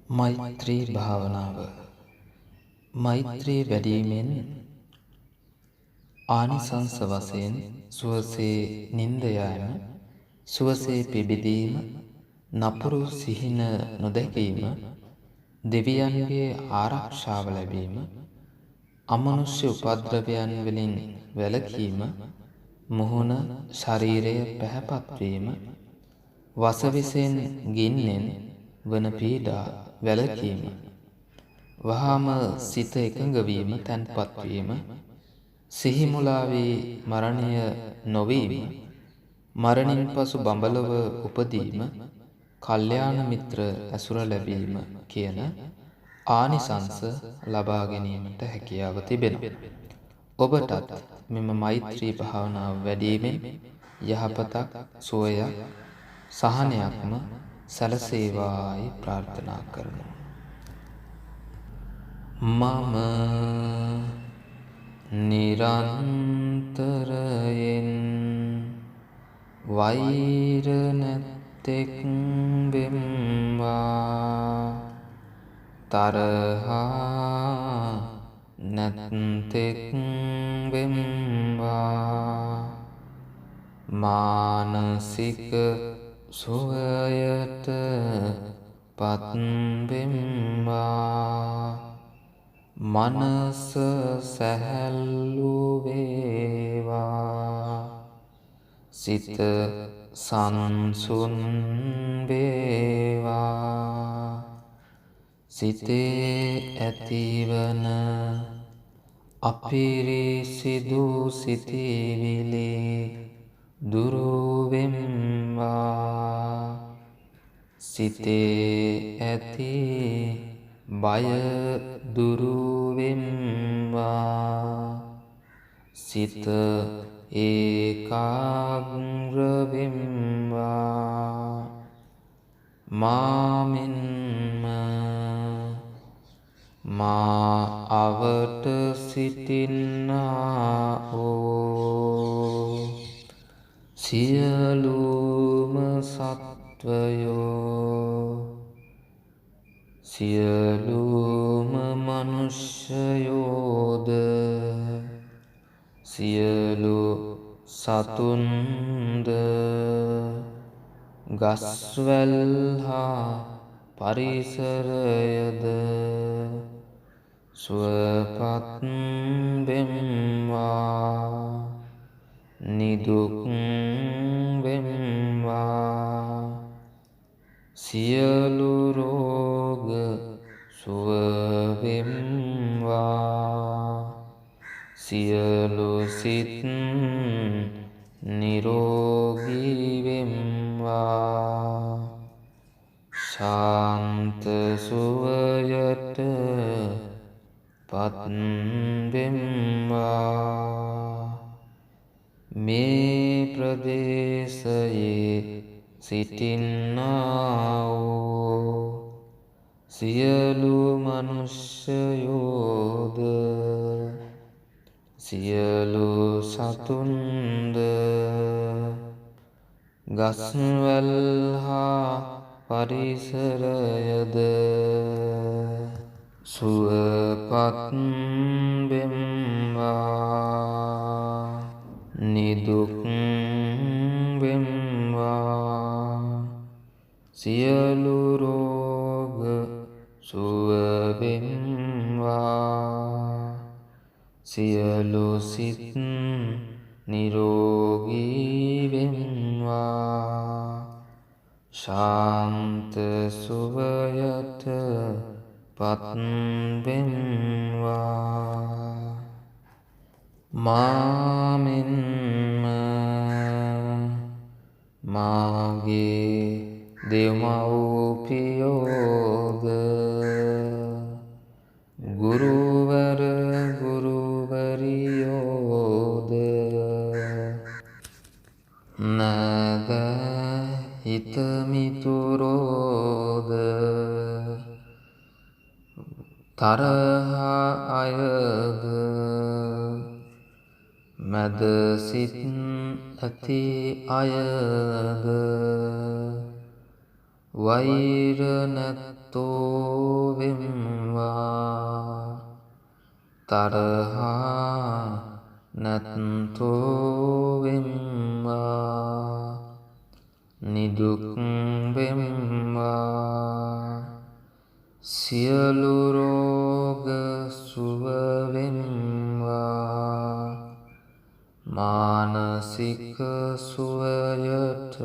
මෛත්‍රී භාවනාව. මෛත්‍රී වැඩීමෙන් ආනිසංස වශයෙන් සුවසේ නින්ද යෑම, සුවසේ පිබිදීම, නපුරු සිහින නොදැකීම, දෙවියන්ගේ ආරක්ෂාව ලැබීම, අමනුෂ්‍ය උපද්‍රවයන් වලින් වැළකීම, මුහුණ ශරීරය පැහැපත්වීම, වසවිසෙන් ගින්නෙන් වන පීඩා වැළකීම, වහාම සිත එකඟවීම තැන්පත්වීම, සිහිමුලාවී මරණය නොවීම, මරණින් පසු බඹලොව උපදීම, කල්යාණ මිත්‍ර ඇසුර ලැබීම කියන ආනිසංස ලබා ගැනීමට හැකියාව තිබෙනවා. ඔබටත් මෙම මෛත්‍රී භාවනාව වැඩීමෙන් යහපතක්, සුවයක්, සහනයක්ම සැලසේවායි ප්‍රාර්ථනා කරනවා. මම නිරන්තරයෙන් වෛර නැත්තෙක් වෙම්වා, තරහා නැත්තෙක් වෙම්වා, මානසික සුවයට පත්වෙම්වා, මනස සැහැල්ලු වේවා, සිත සංසුන් වේවා, සිතේ ඇතිවන අපිරිසිදු සිතිවිලි දුරු වෙම්වා, සිතේ ඇති බය දුරු වෙම්වා, සිත ඒකාග්‍ර වෙම්වා, මාමෙන්ම මා අවට සිටින්නාවෝ සියලුම සත්වයෝ, සියලුම මනුෂ්‍යයෝද, සියලු සතුන්ද, ගස්වැල් හා පරිසරයද සුවපත් වෙම්වා, නිදුක් වෙම්වා, සියලු රෝග සුව වෙම්වා, සියලු සිත් නිරෝගී වෙම්වා, ශාන්ත සුවයට පත්වෙම්වා. මේ ප්‍රදේශයේ සිටින්නාවෝ සියලු මනුෂ්‍යයෝද, සියලු සතුන්ද, ගස්වැල් හා පරිසරයද සුවපත් වෙම්වා, නිදුක් වෙම්වා, සියලු රෝග සුව වෙම්වා, සියලු සිත් නිරෝගී වෙම්වා, ශාන්ත සුවයට පත්වෙම්වා. මාමෙන්ම මාගේ දෙව්මව්පියෝද, ගුරුවර ගුරුවරියෝද, නෑදෑ හිතමිතුරෝද, තරහා අයද, මැද සිත් ඇති අයද, වෛර නැත්තෝ වෙම්වා තරහා නැත්තෝ වෙම්වා නිදුක් වෙම්වා සියලු රෝග සුව වෙම්වා මානසික සුවයට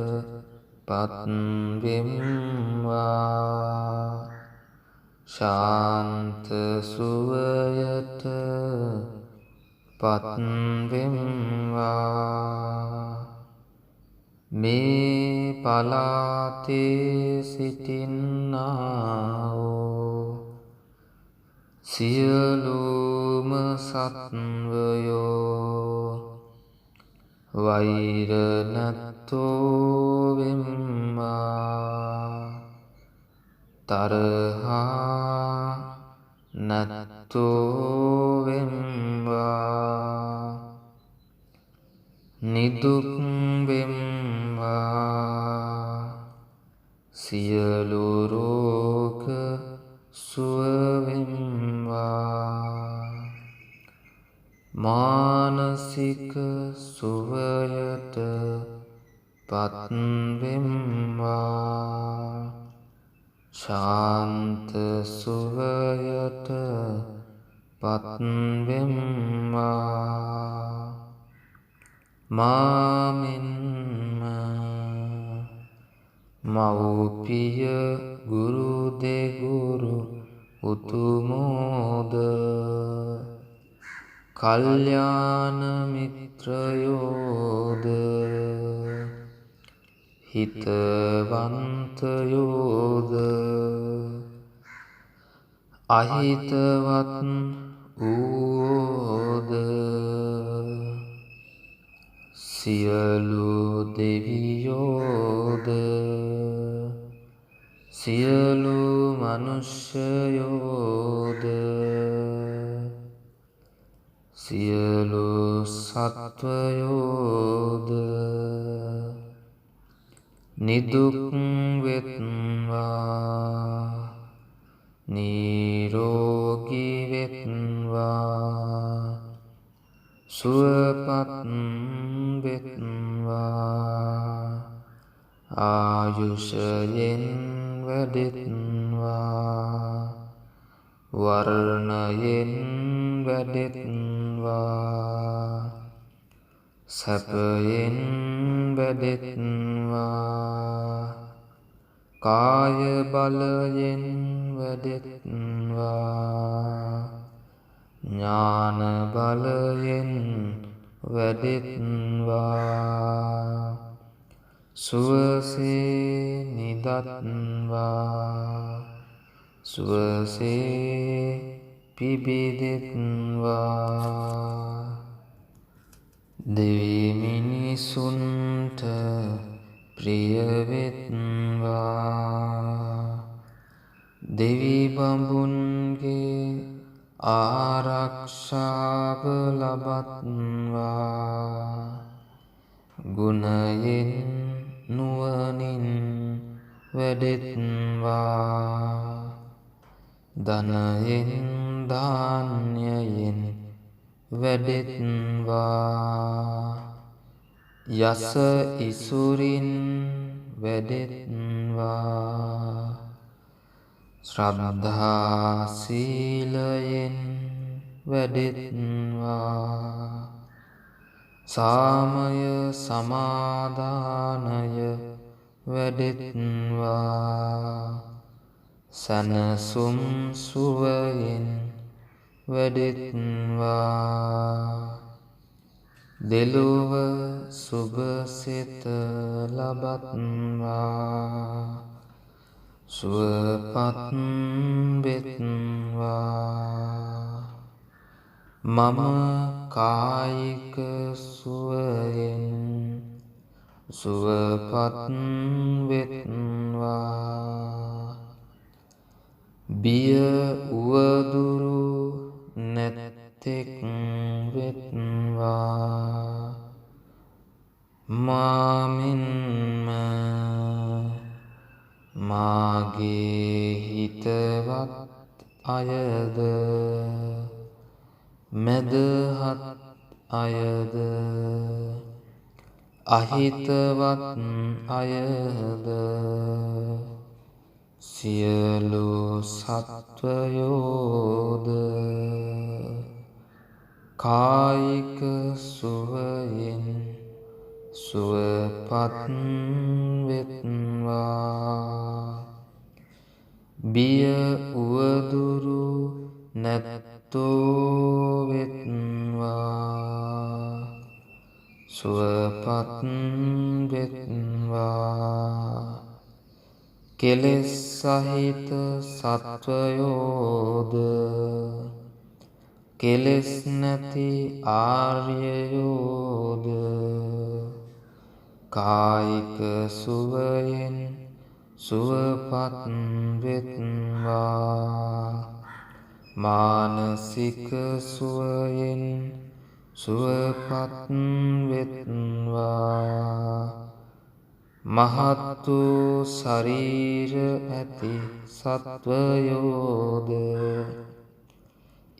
පත් වෙම්වා ශාන්ත සුවයට පත් වෙම්වා මේ පලාතේ සිටින්නාවෝ සියලුම සත්වයෝ වෛර නැත්තෝ වෙම්වා තරහා නැත්තෝ වෙම්වා නිදුක් වෙම්වා සියලු රෝග සුව වෙම්වා මානසික සුවයට පත් වෙම්වා ශාන්ත සුවයට පත් වෙම්වා මාමින්ම මව්පිය ගුරු දෙගුරු උතුමෝද කල්යාණ මිත්‍රයෝද හිතවන්තයෝද අහිතවත් වූවෝද සියලු දෙවියෝද සියලු මනුෂ්‍යයෝද සියලු සත්වයෝද නිදුක් වෙත්වා නිරෝගී වෙත්වා සුවපත් වෙත්වා ආයුෂයෙන් වැඩෙත්වා වර්ණයෙන් වැඩෙත්වා සැපයෙන් වැඩෙත්වා කාය බලයෙන් වැඩෙත්වා ඥාන බලයෙන් වැඩෙත්වා සුවසේ නිදත්වා සුවසේ පිබිදෙත්වා දෙවි මිනිසුන්ට ප්‍රිය වෙත්වා දෙවි බඹුන්ගේ ආරක්ෂාව ලබත්වා ගුණයෙන් නුවණින් වැඩෙත්වා ධනයෙන් ධාන්‍යයෙන් වැඩෙත්වා යස ඉසුරින් වැඩෙත්වා ශ්‍රද්ධා සීලයෙන් වැඩෙත්වා සාමය සමාදානය වැඩෙත්වා සනසුම් සුවයෙන් වැඩෙත්වා දෙලොව සුභසිත ලබත්වා සුවපත් වෙත්වා මම කායික සුවයෙන් සුවපත් වෙත්වා බිය උවදුරු නැත්තෙක් වෙත්වා මාමින්ම අයද මැදහත් අයද අහිතවත් අයද සියලු සත්වයෝද කායික සුවයෙන් සුවපත් වෙත්වා. බිය උවදුරු නැත්තෝ වෙත්වා. සුවපත් වෙත්වා. කෙලෙස් සහිත සත්වයෝද කෙලෙස් නැති ආර්යයෝද කායික සුවයෙන් සුවපත් වෙත්වා. මානසික සුවයෙන් සුවපත් වෙත්වා. මහත් වූ ශරීර ඇති සත්වයෝද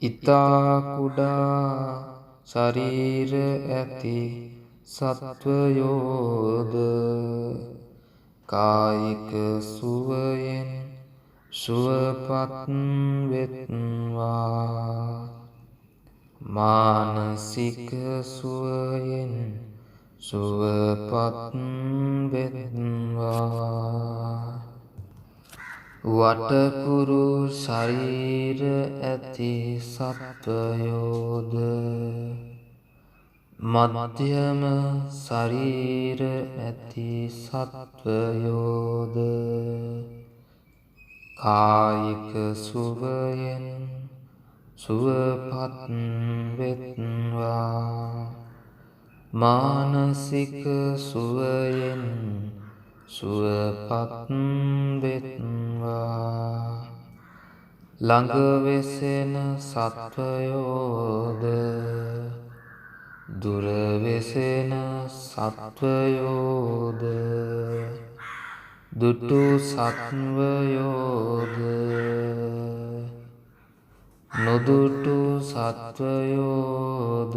ඉතා කුඩා ශරීර ඇති සත්වයෝද කායික සුවයෙන් සුවපත් වෙත්වා. මානසික සුවයෙන් සුවපත් වෙත්වා. වටකුරු ශරීර ඇති සත්වයෝද මධ්‍යම ශරීර ඇති සත්වයෝද කායික සුවයෙන් සුවපත් වෙත්වා. මානසික සුවයෙන් සුවපත් වෙත්වා. ළඟ වෙසෙන සත්වයෝද දුර වෙසෙන සත්වයෝද දුටු සත්වයෝද නොදුටු සත්වයෝද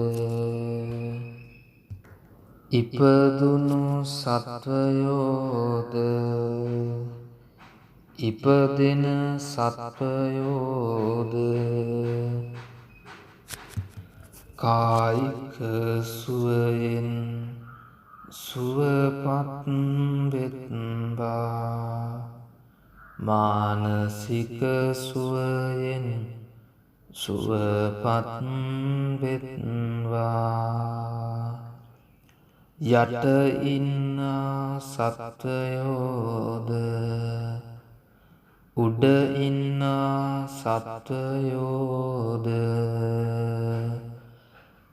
ඉපදුණු සත්වයෝද ඉපදෙන සත්වයෝද කායික සුවයෙන් සුවපත් වෙත්වා. මානසික සුවයෙන් සුවපත් වෙත්වා. යට ඉන්නා සත්වයෝද උඩ ඉන්නා සත්වයෝද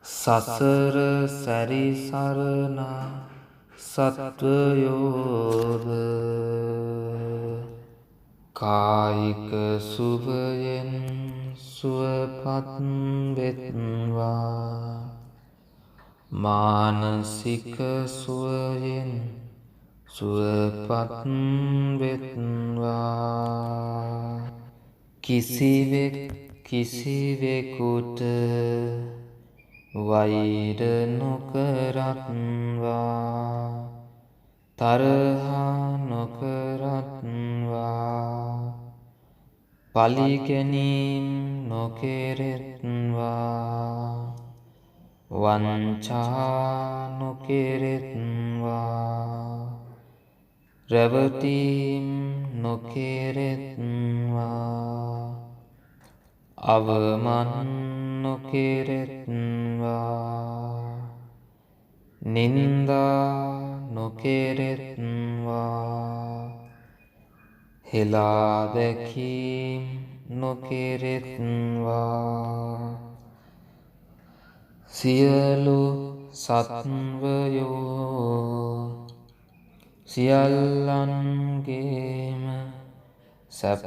සසර සැරිසරනා සත්වයෝද කායික සුවයෙන් සුවපත් වෙත්වා. මානසික සුවයෙන් සුවපත් වෙත්වා. කිසිවෙක් කිසිවෙකුට වෛර නොකරත්වා. තරහා නොකරත්වා. පලිගැනීම් නොකෙරෙත්වා. වංචා නොකෙරෙත්වා. රැවටීම් නොකෙරෙත්වා. අවමන් නොකෙරෙත්වා. නින්දා නොකෙරෙත්වා. හෙලා දැකීම් නොකෙරෙත්වා. සියලු සත්වයෝ සියල්ලන්ගේම සැප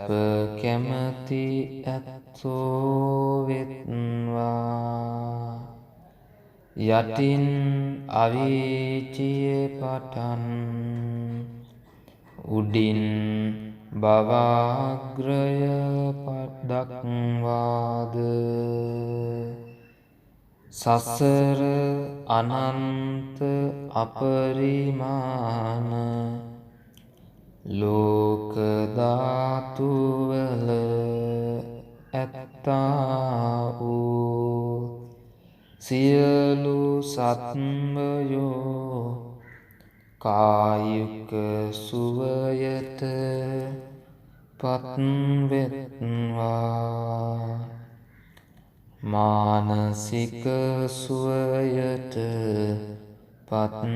කැමති ඇත්තෝ වෙත්වා. යටින් අවීචිය පටන් උඩින් බවාග්‍රය පටන් දක්වාද සසර අනන්ත අපරිමාණ ලෝක ධාතුවල ඇත්තා වූ සියලු සත්වයෝ කායික සුවයට පත්වෙත්වා මානසික සුවයට පත්වෙත්වා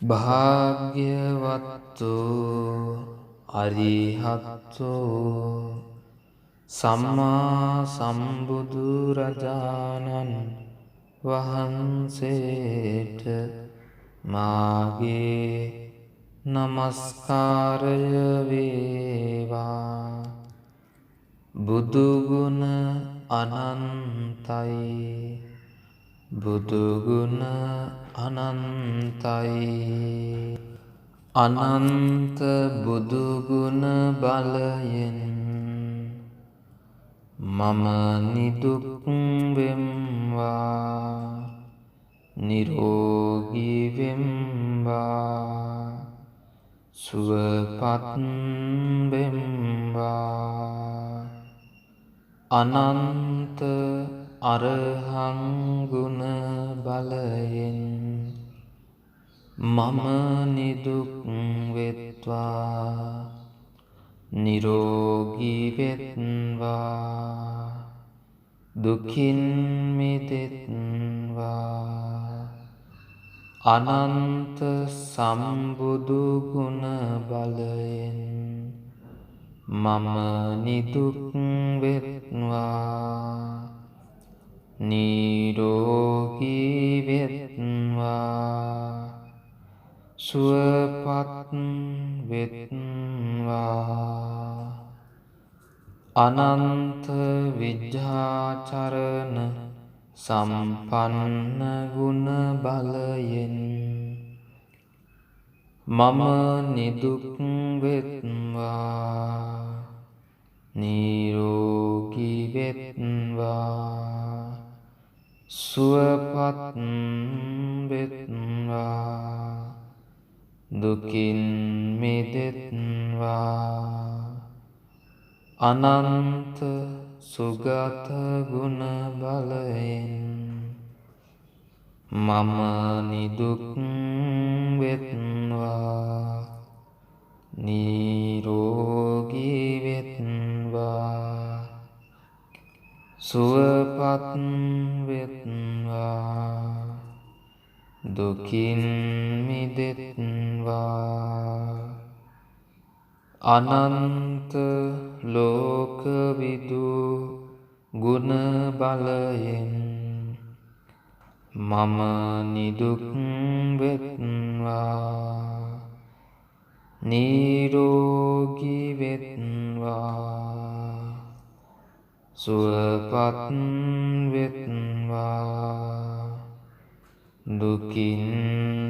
භාග්‍යවත්තු අරිහත්තු සම්මා සම්බුදුරජාණන් වහන්සේට මාගේ නමස්කාරය වේවා. බුදුගුණ අනන්තයි බුදුගුණ අනන්තයි අනන්ත බුදුගුණ බලයෙන් මම නිදුක් වෙම්වා නිරෝගී වෙම්වා සුවපත් වෙම්වා අනන්ත අරහං ගුණ බලයෙන් මම නිදුක් වෙත්වා නිරෝගී වෙත්වා දුකින් මිදෙත්වා අනන්ත සම්බුදු ගුණ බලයෙන් මම නිදුක් වෙත්වා නිරෝගී වෙත්වා සුවපත් වෙත්වා අනන්ත විජ්ජාචරණ සම්පන්න ගුණ බලයෙන් මම නිදුක් වෙත්වා නිරෝගී වෙත්වා සුවපත් වෙත්වා දුකින් මිදෙත්වා අනන්ත සුගත ගුණ බලයෙන් මම නිදුක් වෙත්වා නිරෝගී වෙත්වා සුවපත් වෙත්වා දුකින් මිදෙත්වා අනන්ත ලෝකවිදු ගුණ බලයෙන් මම නිදුක් වෙත්වා නිරෝගී වෙත්වා සුවපත් වෙත්වා දුකින්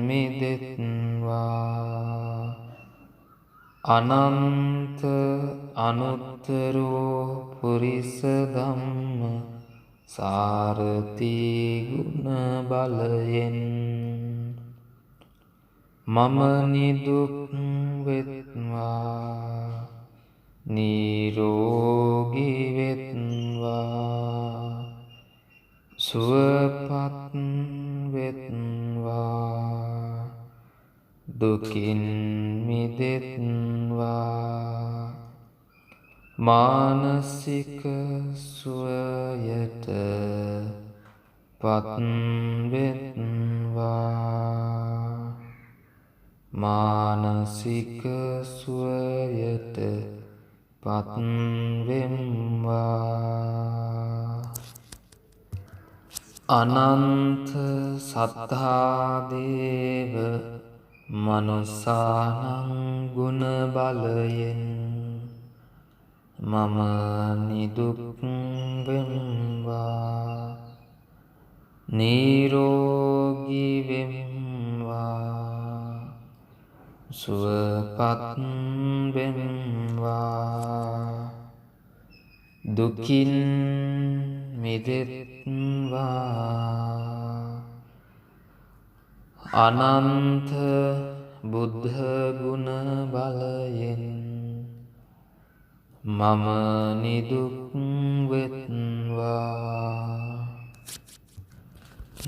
මිදෙත්වා අනන්ත අනුත්තරෝ පුරිස ධම්ම සාරථි ගුණ බලයෙන් මම නිදුක් වෙත්වා නිරෝගී වෙත්වා සුවපත් වෙත්වා දුකින් මිදෙත්වා මානසික සුවයට පත් වෙත්වා මානසික සුවයට පත් වෙම්වා අනන්ත සත්තාදේව මනුසානං ගුණ බලයෙන් මම නිදුක් වෙම්වා නිරෝගී වෙම්වා සුවපත් වෙම්වා දුකින් මිදෙත්වා අනන්ත බුද්ධ ගුණ බලයෙන් මම නිදුක් වෙත්වා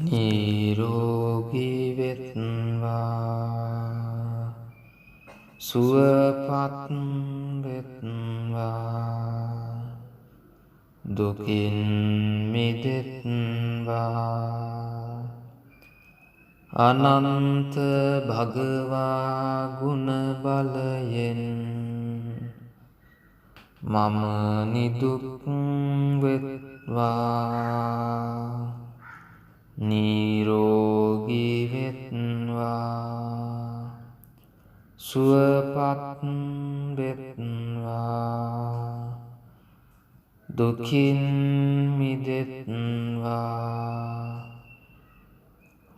නිරෝගී වෙත්වා සුවපත් වෙත්වා දුකින් මිදෙත්වා අනන්ත භගවා ගුණ බලයෙන් මම නිදුක් වෙත්වා නිරෝගී වෙත්වා සුවපත් වෙත්වා දුකින් මිදෙත්වා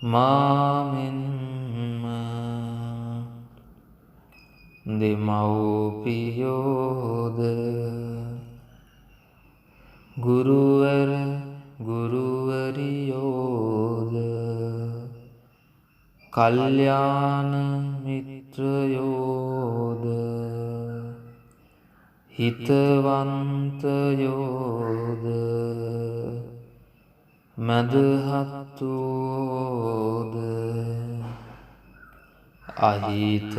මාමෙන්ම දෙමව්පියෝද ගුරුවර ගුරුවරියෝද කල්යාණ මිත්‍රයෝද හිතවන්තයෝද මදහත්වෝද අහිතවන්තයෝද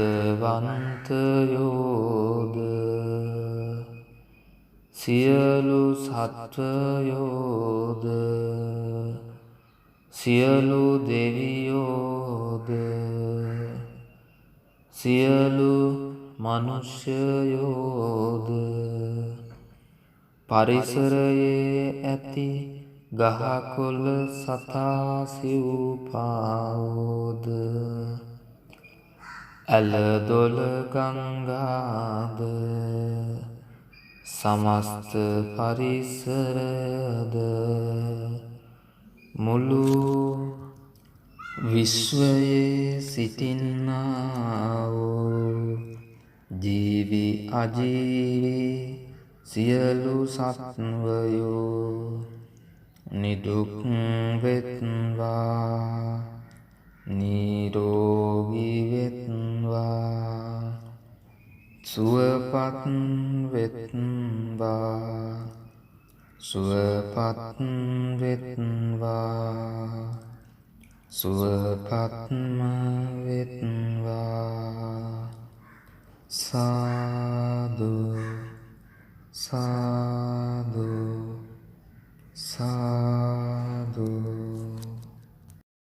සියලු සත්වයෝද සියලු දෙවියෝද සියලු මනුෂ්‍යයෝද පරිසරයේ ඇති ගහකොළ සතා සිව්පාවෝද ඇලදොල ගංගාද සමස්ත පරිසරද මුළු විශ්වයේ සිටින්නා වූ ජීවි අජීවි සියලු සත්වයෝ නිදුක් වෙත්වා නිරෝගී වෙත්වා සුවපත් වෙත්වා සුවපත් වෙත්වා සුවපත්ම වෙත්වා සාදු සාදු සාදු